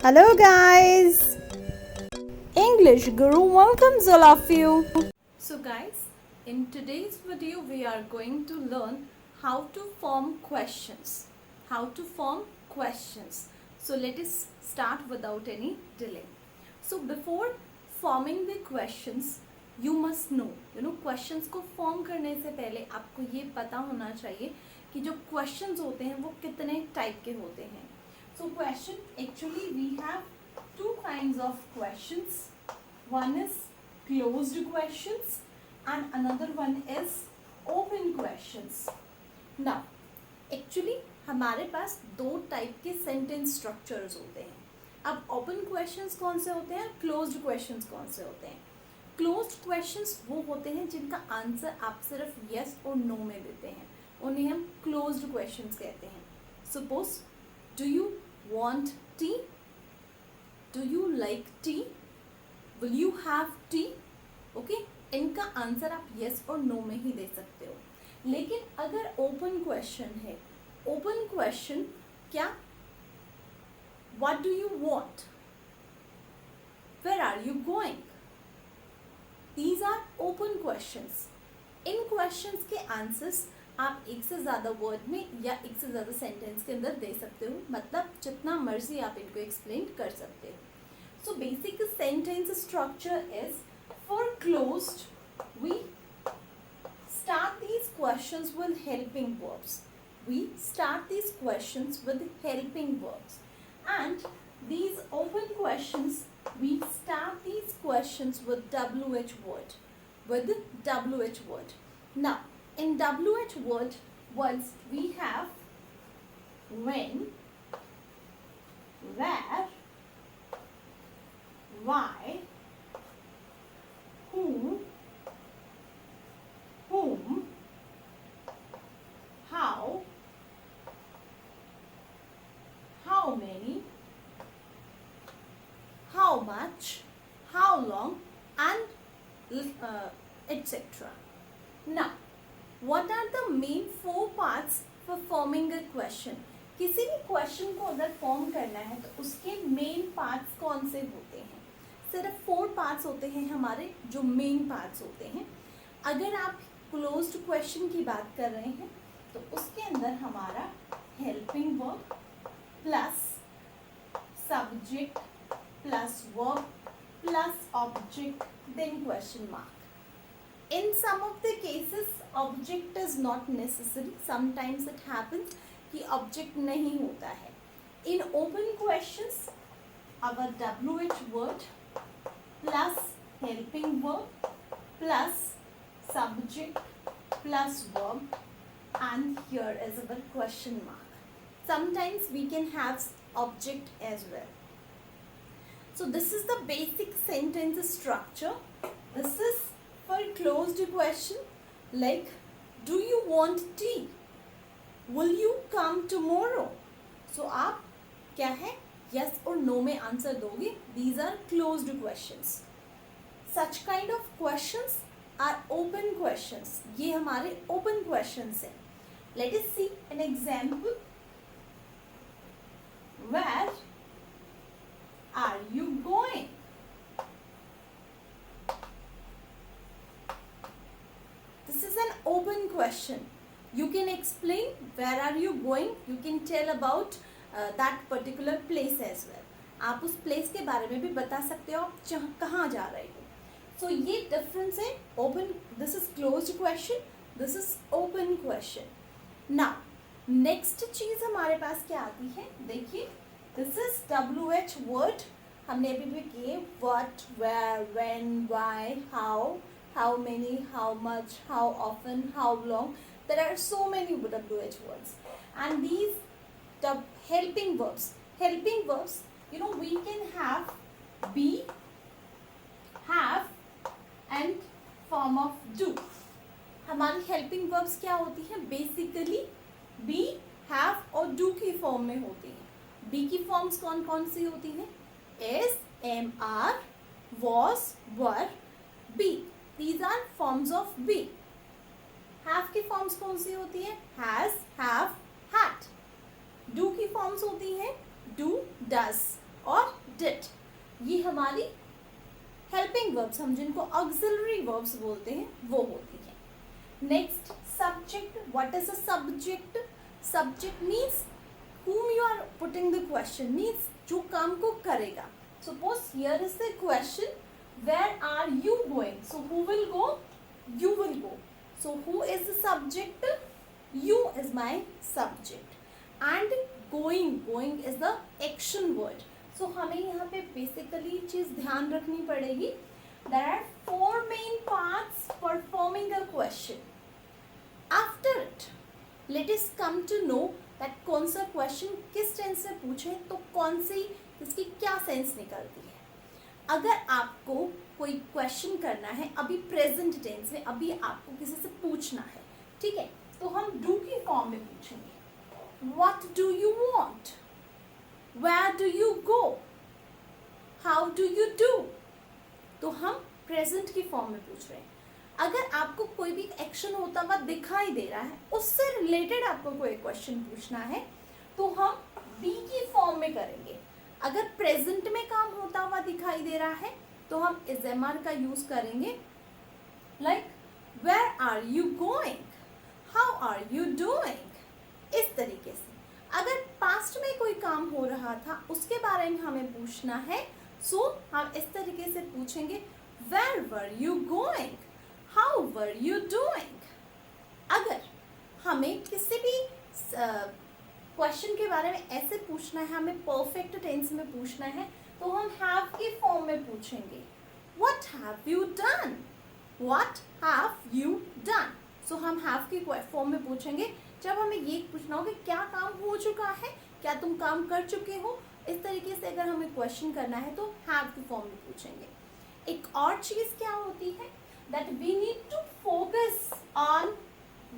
Hello guys! English Guru welcomes all of you. So guys, in today's video we are going to learn how to form questions. How to form questions. So let us start without any delay. So before forming the questions, you must know, questions को form करने से पहले आपको ये पता होना चाहिए कि जो questions होते हैं वो कितने type के होते हैं. So question, actually we have two kinds of questions. One is closed questions and another one is open questions. Now, actually हमारे पास दो टाइप के सेंटेंस स्ट्रक्चर्स होते हैं. अब ओपन क्वेश्चंस कौन से होते हैं, क्लोज्ड क्वेश्चंस कौन से होते हैं. क्लोज्ड क्वेश्चंस वो होते हैं जिनका आंसर आप सिर्फ यस और नो में देते हैं, उन्हें हम क्लोज्ड क्वेश्चंस कहते हैं. Suppose, do you want tea? Do you like tea? Will you have tea? Okay? इनका आंसर आप yes और no में ही दे सकते हो. लेकिन अगर ओपन क्वेश्चन है, ओपन क्वेश्चन क्या, what do you want? Where are you going? These are open questions. In questions के आंसर्स आप एक से ज़्यादा वर्ड में या एक से ज़्यादा सेंटेंस के अंदर दे सकते हो, मतलब जितना मर्जी आप इनको एक्सप्लेन कर सकते हो. So basic sentence structure is, for closed we start these questions with helping verbs. We start these questions with helping verbs. And these open questions, we start these questions with WH word. With WH word. Now, in WH words we have when, where, why, who, whom, how many, how much, how long, and etc. Now, what are the main four parts for forming a question? किसी भी question को अगर form करना है तो उसके main parts कौन से होते हैं? सिर्फ 4 पार्ट्स होते हैं हमारे जो मेन पार्ट्स होते हैं. अगर आप क्लोज्ड क्वेश्चन की बात कर रहे हैं तो उसके अंदर हमारा helping verb plus subject plus verb plus object then question mark. In some of the cases, object is not necessary. Sometimes it happens कि object नहीं होता है. In open questions, our WH word plus helping verb plus subject plus verb, and here is our question mark. Sometimes we can have object as well. So this is the basic sentence structure. This is for closed question, like, do you want tea? Will you come tomorrow? So आप क्या है, yes और no में answer दोगे. These are closed questions. Such kind of questions are open questions. ये हमारे open questions हैं. Let us see an example. Where are you going? This is an open question. You can explain where are you going. You can tell about that particular place as well. आप उस place के बारे में भी बता सकते हो आप कहाँ जा रहे हो. So ये difference है. Open, this is closed question. This is open question. Now next चीज़ हमारे पास क्या आती है, देखिए. This is WH word. हमने अभी भी किए what, where, when, why, how many, how much, how often, how long. There are so many WH words. And these helping verbs, we can have be, have and form of do. हमारी helping verbs क्या होती हैं? Basically be, have और do की form में होती हैं. be की forms कौन कौन सी होती हैं? is, am, are, was, were, be. These are forms of be. Have की forms कौन सी होती है? Has, have, had. Do की forms होती हैं do, does और did. ये हमारी हेल्पिंग वर्ब्स, हम जिनको ऑक्सिलरी वर्ब्स बोलते हैं, वो होती है. Next, subject. What is a subject? Subject means whom you are putting the question, means जो काम को करेगा. Suppose here is the question, where are you going? So who will go? You will go. So who is the subject? You is my subject. And going, going is the action word. So हमें यहाँ पे basically चीज ध्यान रखनी पड़ेगी. There are 4 main parts performing a question. After it, let us come to know that कौन सा question किस टेंस से पूछे तो कौन सी इसकी क्या सेंस निकलती है. अगर आपको कोई क्वेश्चन करना है अभी प्रेजेंट टेंस में, अभी आपको किसी से पूछना है, ठीक है, तो हम डू की फॉर्म में पूछेंगे. What do you want? Where do you go? How do you do? तो हम प्रेजेंट की फॉर्म में पूछ रहे हैं. अगर आपको कोई भी एक्शन होता हुआ दिखाई दे रहा है, उससे रिलेटेड आपको कोई क्वेश्चन पूछना है, तो हम बी की फॉर्म में करेंगे. अगर प्रेजेंट में काम होता हुआ दिखाई दे रहा है तो हम इज एम आर का यूज करेंगे. Like where are you going? How are you doing? इस तरीके से. अगर पास्ट में कोई काम हो रहा था उसके बारे में हमें पूछना है, सो हम इस तरीके से पूछेंगे, where were you going? How were you doing? अगर हमें किसी भी क्वेश्चन के बारे में ऐसे पूछना है, हमें परफेक्ट टेंस में पूछना है, तो हम हैव की फॉर्म में पूछेंगे. What have you done? What have you done? So हम हैव की फॉर्म में पूछेंगे जब हमें ये पूछना हो कि क्या काम हो चुका है, क्या तुम काम कर चुके हो. इस तरीके से अगर हमें क्वेश्चन करना है तो हैव की फॉर्म में पूछेंगे. एक और चीज क्या होती है, that we need to focus on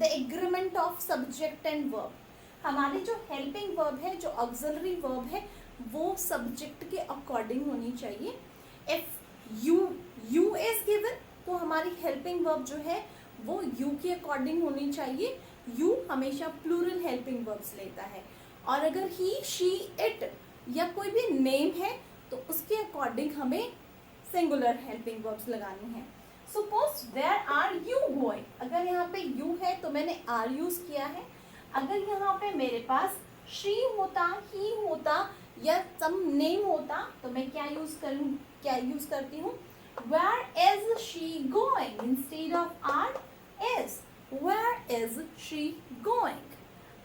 the agreement of subject and verb. हमारी जो helping verb है, जो auxiliary verb है, वो subject के according होनी चाहिए. If you is given, तो हमारी helping verb जो है वो you के according होनी चाहिए. You हमेशा plural helping verbs लेता है. और अगर he, she, it या कोई भी name है तो उसके according हमें singular helping verbs लगानी है. Suppose where are you going? अगर यहाँ पे you है तो मैंने are यूज किया है. अगर यहाँ पे मेरे पास she होता, he होता या some name होता तो मैं क्या यूज करती हूँ? Where is she going? Instead of are, is. Where is she going?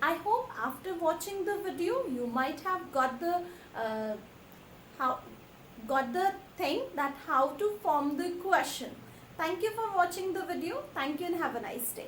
I hope after watching the video you might have got the thing that how to form the question. Thank you for watching the video. Thank you and have a nice day.